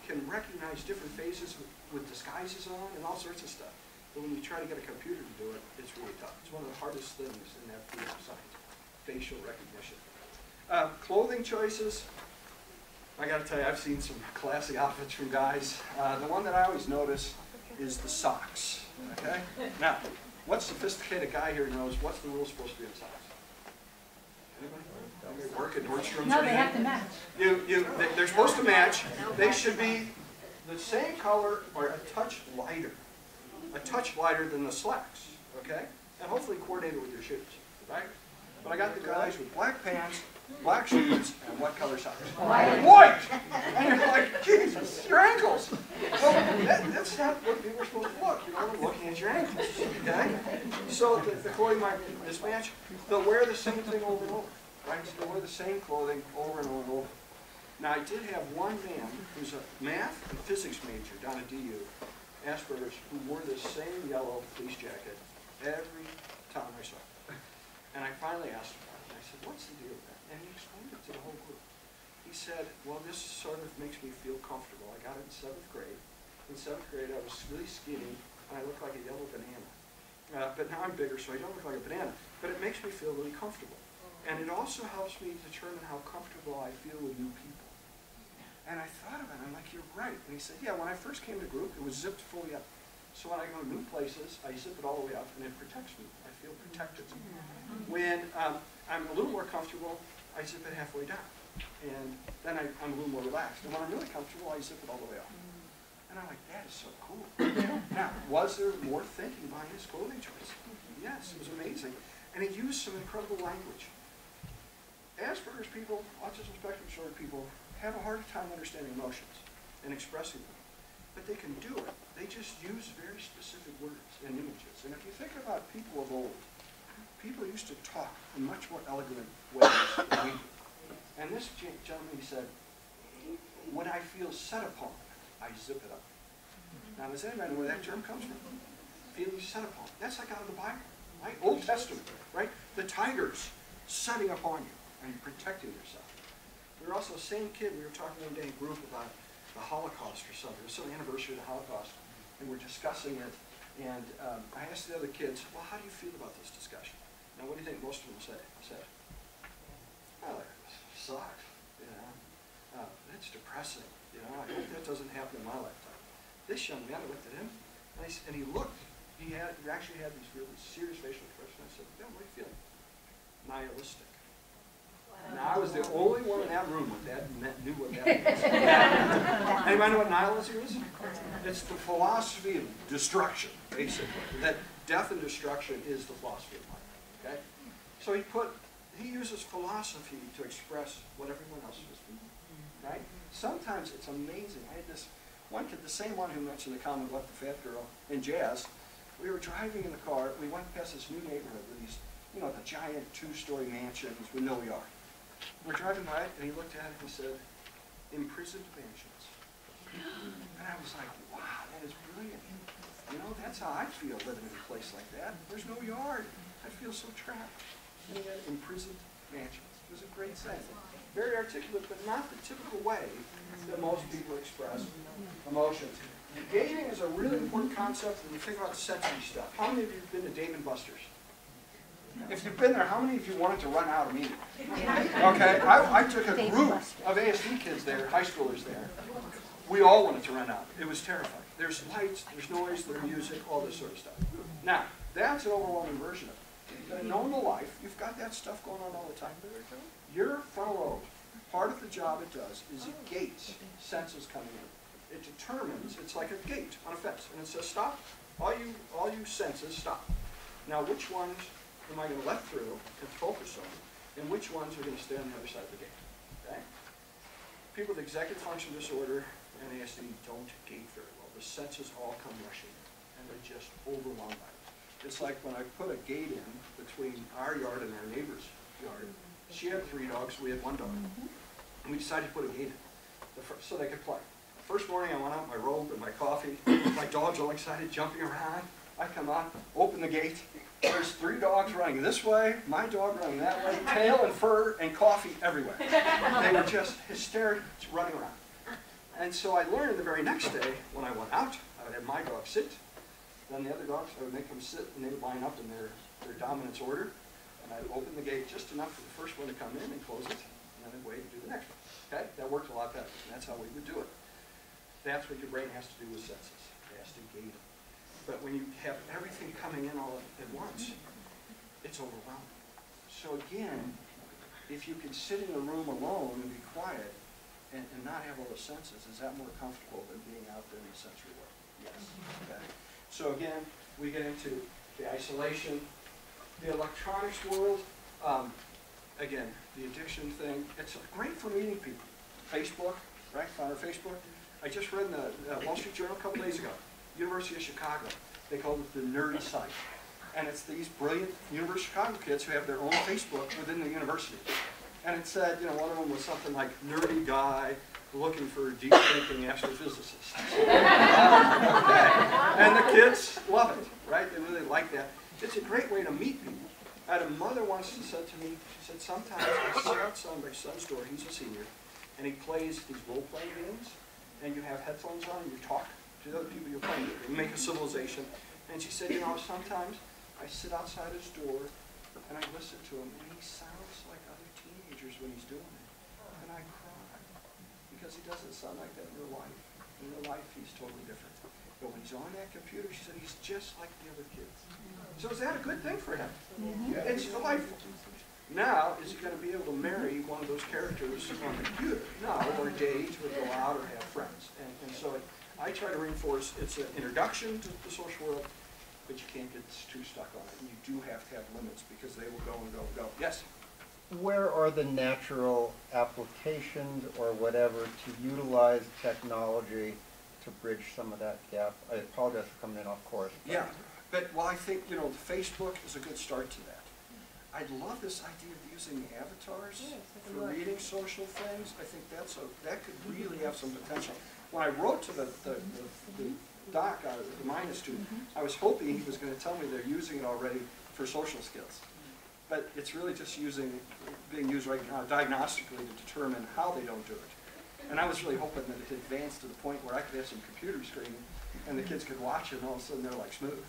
S1: can recognize different faces with disguises on and all sorts of stuff. But when you try to get a computer to do it, it's really tough. It's one of the hardest things in that field of science, facial recognition. Clothing choices. I got to tell you, I've seen some classy outfits from guys. The one that I always notice is the socks. Okay? Now, what sophisticated guy here knows what's the rule supposed to be in socks? Anybody? Anybody work at Nordstrom's?
S2: No, they have to match.
S1: They're supposed to match. They should be the same color or a touch lighter than the slacks, okay? And hopefully coordinated with your shoes, right? But I got the guys with black pants, black shoes, and what color socks? White! And you're like, Jesus, your ankles! Well, that's not what people are supposed to look. You know, they're looking at your ankles, okay? So the clothing might mismatch. They'll wear the same thing over and over, right? So they'll wear the same clothing over and over and over. Now, I did have one man who's a math and physics major down at DU, Asperger's, who wore this same yellow fleece jacket every time I saw him. And I finally asked him about it, and I said, what's the deal with that? And he explained it to the whole group. He said, well, this sort of makes me feel comfortable. I got it in 7th grade. In 7th grade, I was really skinny, and I looked like a yellow banana. But now I'm bigger, so I don't look like a banana. But it makes me feel really comfortable. And it also helps me determine how comfortable I feel with new people. And I thought of it, I'm like, you're right. And he said, yeah, when I first came to group, it was zipped fully up. So when I go to new places, I zip it all the way up, and it protects me. I feel protected. When I'm a little more comfortable, I zip it halfway down. And then I'm a little more relaxed. And when I'm really comfortable, I zip it all the way up. And I'm like, that is so cool. Now, was there more thinking behind his clothing choice? Yes, it was amazing. And he used some incredible language. Asperger's people, autism spectrum disorder people, have a hard time understanding emotions and expressing them. But they can do it. They just use very specific words and images. And if you think about people of old, people used to talk in much more elegant ways than we do. And this gentleman, he said, when I feel set upon, I zip it up. Now, does anybody know where that term comes from? Feeling set upon. That's like out of the Bible, right? Old Testament, right? The tigers setting upon you and protecting yourself. We were also the same kid. We were talking one day in group about the Holocaust or something. It was some anniversary of the Holocaust, and we're discussing it. And I asked the other kids, well, how do you feel about this discussion? Now, what do you think most of them said? Well, it sucks, you know. It's depressing, you know. I hope that doesn't happen in my lifetime. This young man, I looked at him, and he looked. He actually had these really serious facial expressions. I said, yeah, what are you feeling? Nihilistic. Wow. Now, I was the only one in that room with that knew what that means. Anybody know what nihilism is? It's the philosophy of destruction, basically. That death and destruction is the philosophy of life. Okay? So he uses philosophy to express what everyone else was feeling. Right? Sometimes it's amazing. I had this one kid, the same one who mentioned the comment about the fat girl in jazz. We were driving in the car. We went past this new neighborhood with these, you know, the giant 2-story mansions with no yard. We're driving by it, and he looked at it and said, "Imprisoned mansions." And I was like, wow, that is brilliant. You know, that's how I feel living in a place like that. There's no yard. I feel so trapped. And he had imprisoned mansions. It was a great saying. Very articulate, but not the typical way that most people express emotions. Gating is a really important concept when you think about sensory stuff. How many of you have been to Dave & Buster's? If you've been there, how many of you wanted to run out immediately? Okay, I took a group of ASD kids there, high schoolers there. We all wanted to run out. It was terrifying. There's lights, there's noise, there's music, all this sort of stuff. Now, that's an overwhelming version of it. But in normal life, you've got that stuff going on all the time. Your frontal lobe, part of the job it does is it gates senses coming in. It determines, it's like a gate on a fence, and it says stop. All you senses stop. Now, which ones am I going to let through and focus on, and which ones are going to stay on the other side of the gate? Okay? People with executive function disorder and ASD don't gate very well. The senses all come rushing in, and they're just overwhelmed by it. It's like when I put a gate in between our yard and our neighbor's yard. She had 3 dogs, we had 1 dog. And we decided to put a gate in so they could play. The first morning I went out in my robe and my coffee. My dog's all excited, jumping around. I come out, open the gate. There's 3 dogs running this way, my dog running that way, tail and fur and coffee everywhere. They were just hysterical running around. And so I learned the very next day, when I went out, I would have my dog sit, then the other dogs, I would make them sit, and they would line up in their dominance order, and I'd open the gate just enough for the first one to come in and close it, and then I'd wait and do the next one. Okay? That worked a lot better, and that's how we would do it. That's what your brain has to do with senses. It has to gate them. But when you have everything coming in all at once, it's overwhelming. So again, if you can sit in a room alone and be quiet and not have all the senses, is that more comfortable than being out there in the sensory world? Yes. Okay. So again, we get into the isolation, the electronics world. Again, the addiction thing. It's great for meeting people. Facebook, right? Found our Facebook. I just read in the Wall Street Journal a couple days ago. University of Chicago. They called it the nerdy site. And it's these brilliant University of Chicago kids who have their own Facebook within the university. And it said, you know, one of them was something like, nerdy guy looking for deep thinking astrophysicists. Okay. And the kids love it, right? They really like that. It's a great way to meet people. I had a mother once who said to me, she said, sometimes I sit outside my son's door, he's a senior, and he plays these role-playing games, and you have headphones on and you talk to the other people you're playing with. You make a civilization. And she said, you know, sometimes I sit outside his door and I listen to him, and he sounds like other teenagers when he's doing it. And I cry, because he doesn't sound like that in real life. In real life, he's totally different. But when he's on that computer, she said, he's just like the other kids. So is that a good thing for him? It's delightful. Now, is he going to be able to marry one of those characters on the computer? No, or date, or go out, or have friends. And so I try to reinforce it's an introduction to the social world, but you can't get too stuck on it. And you do have to have limits because they will go and go and go. Yes?
S2: Where are the natural applications or whatever to utilize technology to bridge some of that gap? I apologize for coming in off course.
S1: Yeah, but well, I think, you know, Facebook is a good start to that. I love this idea of using avatars for reading social things. I think that could really have some potential. When I wrote to the doc out of the minus student, I was hoping he was going to tell me they're using it already for social skills. But it's really just being used right now diagnostically to determine how they don't do it. And I was really hoping that it advanced to the point where I could have some computer screen and the kids could watch it and all of a sudden they're like smooth.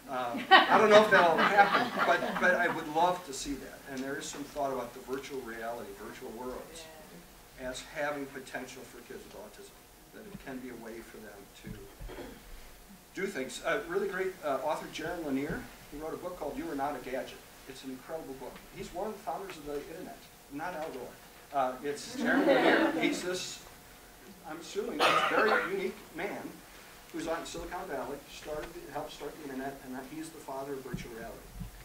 S1: I don't know if that'll happen, but I would love to see that. And there is some thought about the virtual reality, virtual worlds, as having potential for kids with autism. That it can be a way for them to do things. Really great author, Jaron Lanier, he wrote a book called You Are Not a Gadget. It's an incredible book. He's one of the founders of the internet. not Al Gore. It's Chairman Lanier. He's this, I'm assuming, this very unique man who's out in Silicon Valley, helped start the internet, and he's the father of virtual reality.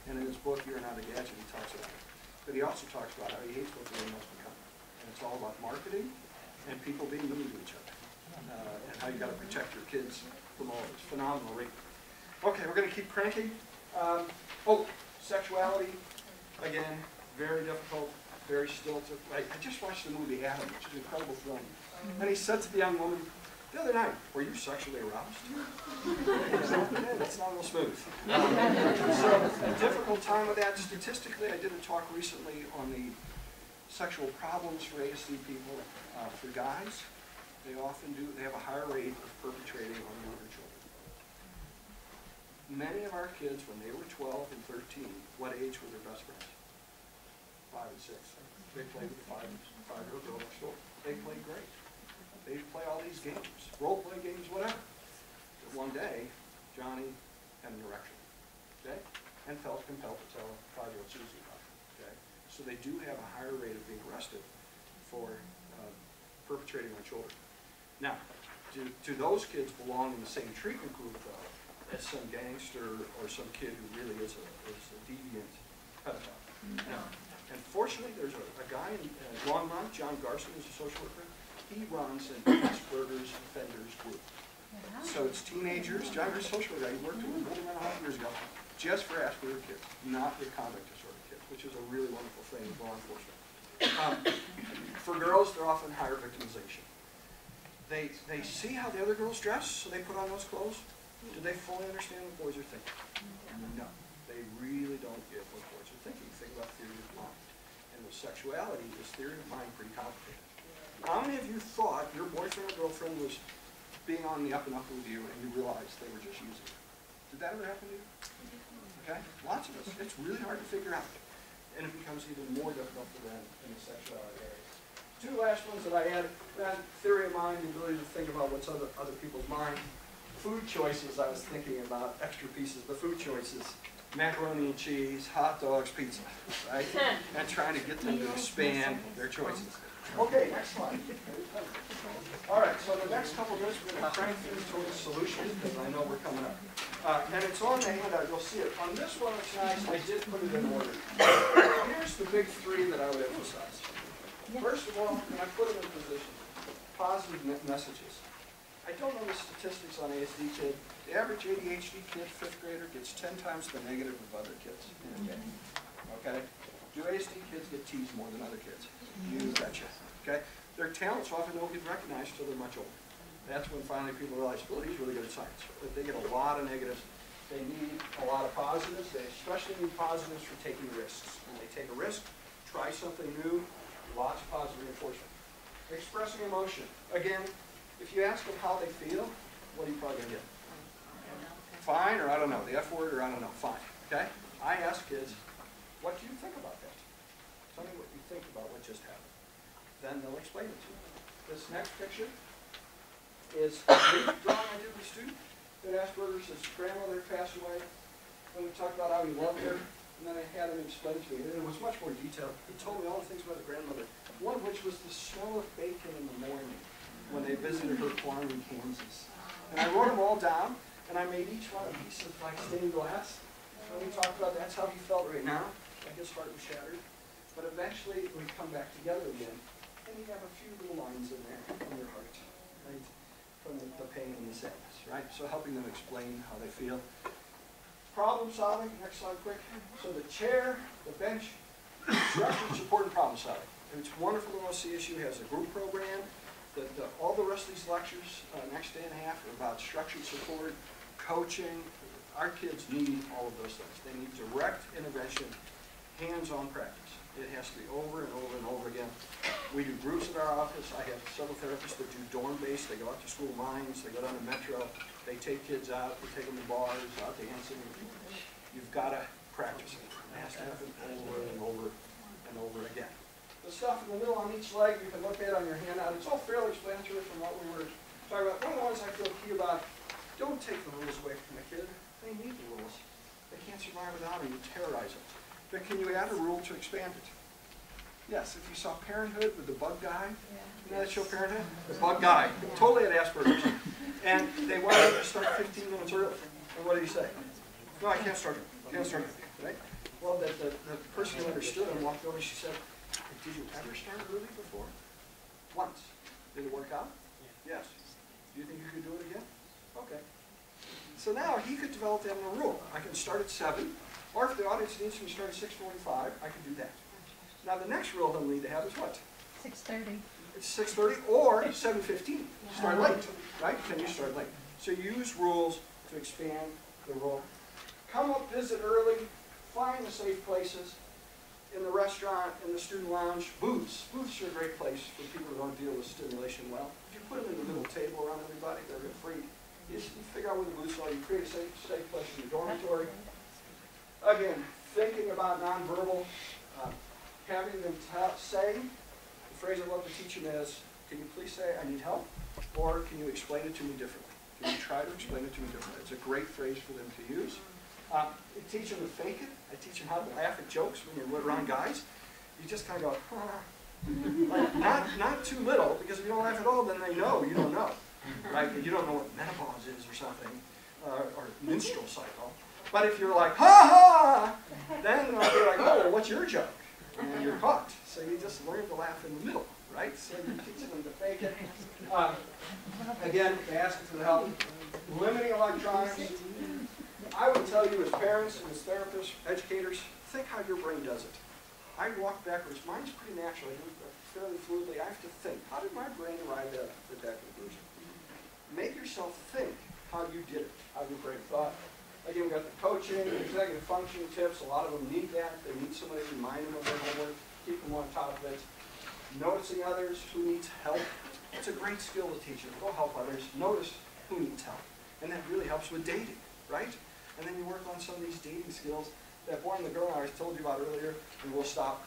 S1: And in his book, You're Not a Gadget, he talks about it. But he also talks about how he hates what the internet's become. And it's all about marketing and people being mean to each other. And how you got to protect your kids from all this. Phenomenal read. Okay, we're going to keep cranking. Sexuality. Again, very difficult, very stilted. I just watched the movie Adam, which is an incredible film. And he said to the young woman, the other night, were you sexually aroused? That's not real smooth. So a difficult time with that. Statistically, I did a talk recently on the sexual problems for ASD people. For guys, they have a higher rate of perpetrating on younger children. Many of our kids, when they were 12 and 13, what age were their best friends? 5 and 6. They played with the five-year-old girl next door. They played great. They used to play all these games, role-play games, whatever. But one day, Johnny had an erection, okay? And felt compelled to tell 5-year-old Susie about it, okay? So they do have a higher rate of being arrested for perpetrating on children. Now, do those kids belong in the same treatment group, though, as some gangster or some kid who really is a deviant pedophile? No. And fortunately, there's a guy in Longmont, John Garson, who's a social worker. He runs an Asperger's offenders group. So it's teenagers. John Garson's a social worker. He worked with them about 1.5 years ago just for Asperger's kids, not with conduct disorder kids, which is a really wonderful thing with law enforcement. For girls, they're often higher victimization. They see how the other girls dress, so they put on those clothes. Do they fully understand what boys are thinking? No. They really don't get what boys are thinking. Think about theory of mind. And with sexuality, is theory of mind pretty complicated? How many of you thought your boyfriend or girlfriend was being on the up and up with you and you realized they were just using you? Did that ever happen to you? Okay? Lots of us. It's really hard to figure out. And it becomes even more difficult for them in the sexuality area. 2 last ones that I had. Theory of mind, the ability to think about what's other people's mind. Food choices, I was thinking about extra pieces. The food choices. Macaroni and cheese, hot dogs, pizza, right? And trying to get them to expand their choices. Okay, next slide. All right, so the next couple of minutes we're going to crank things towards solutions because I know we're coming up. And it's on the handout, you'll see it. On this one, it's nice, I did put it in order. Here's the big 3 that I would emphasize. First of all, and I put them in position, positive messages. I don't know the statistics on ASD kid. The average ADHD kid, 5th grader, gets 10 times the negative of other kids in a day. Okay? Do ASD kids get teased more than other kids? You betcha. Okay? Their talents often don't get recognized until they're much older. That's when finally people realize, well, he's really good at science. But they get a lot of negatives. They need a lot of positives. They especially need positives for taking risks. When they take a risk, try something new, lots of positive reinforcement. Expressing emotion. Again, if you ask them how they feel, what are you probably going to get? Fine, or I don't know. The F word, or I don't know. Fine. Okay? I ask kids, what do you think about that? Tell me what you think about what just happened. Then they'll explain it to you. This next picture is a drawing I did with a student that Asperger's. His grandmother passed away. And we talked about how he loved her. And then I had him explain to me. And it was much more detailed. He told me all the things about the grandmother. One of which was the smell of bacon in the morning when they visited her farm in Kansas. And I wrote them all down. And I made each one a piece of like stained glass. And we talked about that's how he felt right now. Like his heart was shattered. But eventually we come back together again. And you have a few little lines in there from your heart, right? From the pain and the sadness, right? So helping them explain how they feel. Problem solving, next slide quick. So the chair, the bench, structured support and problem solving. And it's wonderful to know CSU has a group program. All the rest of these lectures, next day and a half, are about structured support, coaching. Our kids need all of those things. They need direct intervention, hands-on practice. It has to be over and over and over again. We do groups at our office. I have several therapists that do dorm-based. They go out to school mines. They go down to Metro. They take kids out. They take them to bars, out to dancing. You've got to practice it. It has to happen over and over and over again. The stuff in the middle on each leg you can look at on your handout. It's all fairly explanatory from what we were talking about. One of the ones I feel key about, don't take the rules away from the kid. They need the rules. They can't survive without them. You terrorize them. But can you add a rule to expand it? Yes, if you saw Parenthood with the bug guy, you know that show Parenthood? The bug guy, totally had Asperger's. And they wanted him to start 15 minutes early. And what did he say? No, I can't start it. Can't start it. Right? Well, the person who understood him walked over and she said, did you ever start early before? Once. Did it work out? Yes. Do you think you could do it again? Okay. So now he could develop that in a rule. I can start at 7, or if the audience needs me to start at 6:45, I can do that. Now the next rule they'll need to have is what?
S3: 6:30.
S1: It's 6:30 or 7:15. Start late, right? Can you start late? So use rules to expand the role. Come up, visit early, find the safe places. In the restaurant, in the student lounge, booths. Booths are a great place for people who don't deal with stimulation well. If you put them in the middle table around everybody, they're free. You figure out where the booths are, you create a safe place in the dormitory. Again, thinking about nonverbal, having them say, the phrase I love to teach them is, can you please say, I need help? Or can you explain it to me differently? Can you try to explain it to me differently? It's a great phrase for them to use. I teach them to fake it. I teach them how to laugh at jokes when you're around guys. You just kind of go, like, not too little, because if you don't laugh at all, then they know you don't know. Right? You don't know what menopause is or something, or menstrual cycle. But if you're like, ha ha, then they'll be like, oh, well, what's your joke? And you're caught. So you just learn to laugh in the middle, right? So you're teaching them to fake it. Again, they ask for the help. Limiting electronics. I would tell you as parents and as therapists, educators, think how your brain does it. I walk backwards. Mine's pretty natural. I do it fairly fluidly. I have to think, how did my brain arrive at that conclusion? Make yourself think how you did it, how your brain thought. Again, we've got the coaching, executive function tips. A lot of them need that. They need somebody to remind them of their homework, keep them on top of it. Noticing others who needs help. It's a great skill to teach them. Go help others. Notice who needs help. And that really helps with dating, right? And then you work on some of these dating skills. That boy and the girl I told you about earlier, and we'll stop.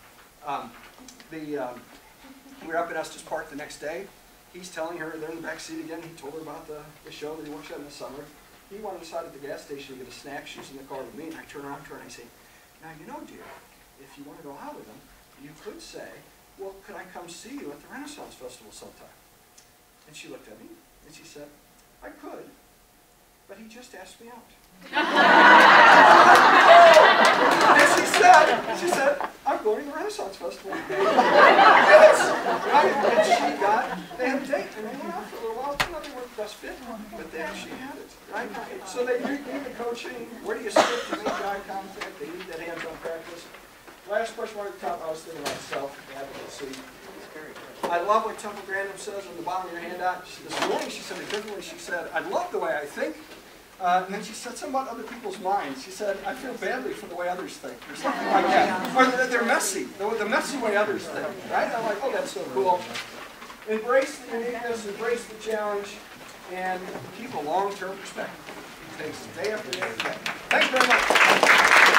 S1: We were up at Estes Park the next day. He's telling her, they're in the back seat again, he told her about the show that he works at in the summer. He wanted to decide at the gas station to get a snack. She's in the car with me, and I turn around to her and I say, now you know, dear, if you want to go out with him, you could say, well, could I come see you at the Renaissance Festival sometime? And she looked at me, and she said, I could, but he just asked me out. And she said, I'm going to the Renaissance Festival. Yes, right? And she they had a date, and they went out for a little while. They weren't best fit, but they actually had it, right? So they need the coaching. Where do you sit to make eye contact? They need that hands-on practice. Last question I wanted to talk about, I was thinking about self-advocacy. I love what Temple Grandin says on the bottom of your handout. This morning she said it differently. She said, I love the way I think. And then she said something about other people's minds. She said, I feel badly for the way others think, or something like that. Or that they're messy, the messy way others think, right? I'm like, oh, that's so cool. Embrace the uniqueness, embrace the challenge, and keep a long-term perspective. It takes day after day after day. Thanks very much.